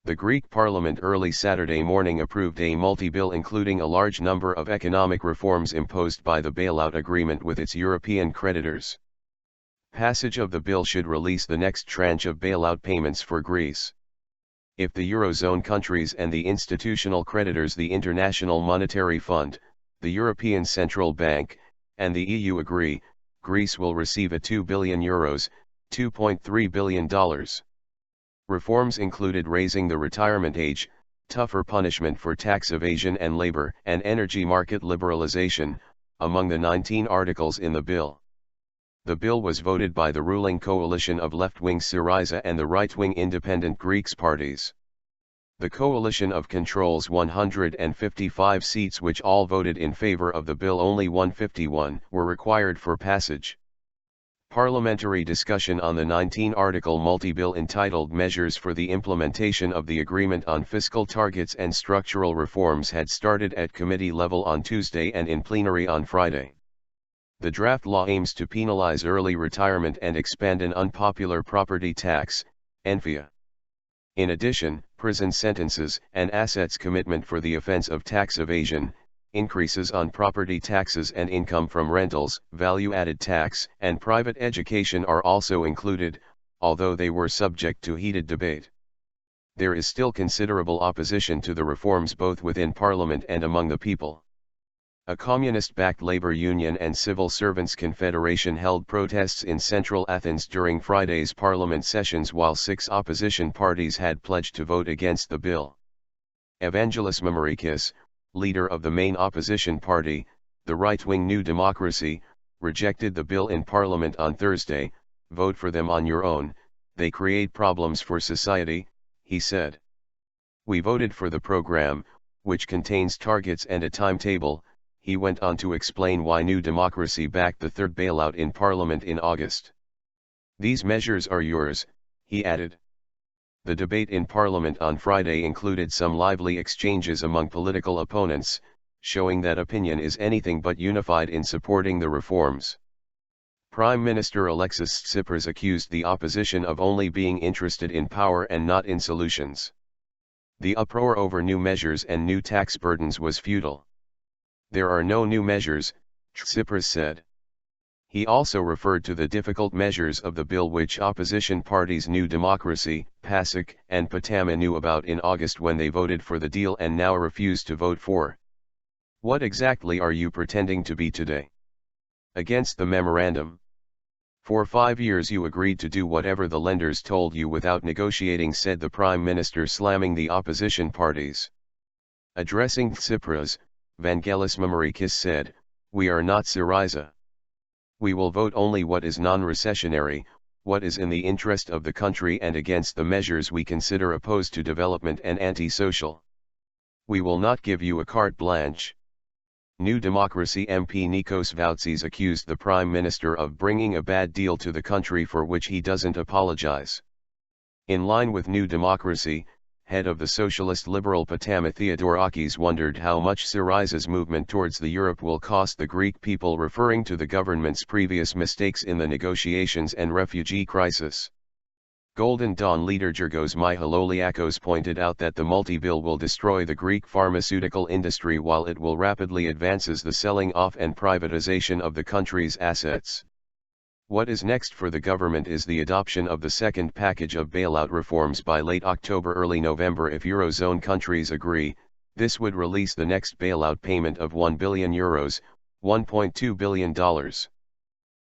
The Greek parliament early Saturday morning approved a multi-bill including a large number of economic reforms imposed by the bailout agreement with its European creditors. Passage of the bill should release the next tranche of bailout payments for Greece. If the eurozone countries and the institutional creditors, the International Monetary Fund, the European Central Bank, and the EU agree, Greece will receive a €2 billion, $2.3 billion. Reforms included raising the retirement age, tougher punishment for tax evasion and labor and energy market liberalization, among the 19 articles in the bill. The bill was voted by the ruling coalition of left-wing SYRIZA and the right-wing Independent Greeks parties. The coalition of controls 155 seats, which all voted in favor of the bill. Only 151 were required for passage. Parliamentary discussion on the 19-article multi-bill entitled Measures for the Implementation of the Agreement on Fiscal Targets and Structural Reforms had started at committee level on Tuesday and in plenary on Friday. The draft law aims to penalize early retirement and expand an unpopular property tax, ENFIA. In addition, prison sentences and assets commitment for the offense of tax evasion, increases on property taxes and income from rentals, value-added tax, and private education are also included, although they were subject to heated debate. There is still considerable opposition to the reforms both within Parliament and among the people. A communist-backed labor union and civil servants' confederation held protests in central Athens during Friday's parliament sessions, while 6 opposition parties had pledged to vote against the bill. Evangelos Mamerikis, leader of the main opposition party, the right-wing New Democracy, rejected the bill in Parliament on Thursday. "Vote for them on your own, they create problems for society," he said. "We voted for the program, which contains targets and a timetable," he went on to explain why New Democracy backed the third bailout in Parliament in August. "These measures are yours," he added. The debate in Parliament on Friday included some lively exchanges among political opponents, showing that opinion is anything but unified in supporting the reforms. Prime Minister Alexis Tsipras accused the opposition of only being interested in power and not in solutions. The uproar over new measures and new tax burdens was futile. "There are no new measures," Tsipras said. He also referred to the difficult measures of the bill which opposition parties New Democracy, PASOK, and Potama knew about in August when they voted for the deal and now refuse to vote for. "What exactly are you pretending to be today? Against the memorandum? For 5 years you agreed to do whatever the lenders told you without negotiating," said the Prime Minister, slamming the opposition parties. Addressing Tsipras, Vangelis Mamerikis said, "We are not SYRIZA. We will vote only what is non-recessionary, what is in the interest of the country, and against the measures we consider opposed to development and anti-social. We will not give you a carte blanche." New Democracy MP Nikos Voutsis accused the Prime Minister of bringing a bad deal to the country for which he doesn't apologize. In line with New Democracy, head of the Socialist Liberal Potama Theodorakis wondered how much SYRIZA's movement towards the Europe will cost the Greek people, referring to the government's previous mistakes in the negotiations and refugee crisis. Golden Dawn leader Georgos Mihaloliakos pointed out that the multi-bill will destroy the Greek pharmaceutical industry while it will rapidly advances the selling off and privatization of the country's assets. What is next for the government is the adoption of the second package of bailout reforms by late October, early November. If eurozone countries agree, this would release the next bailout payment of €1 billion, $1.2 billion.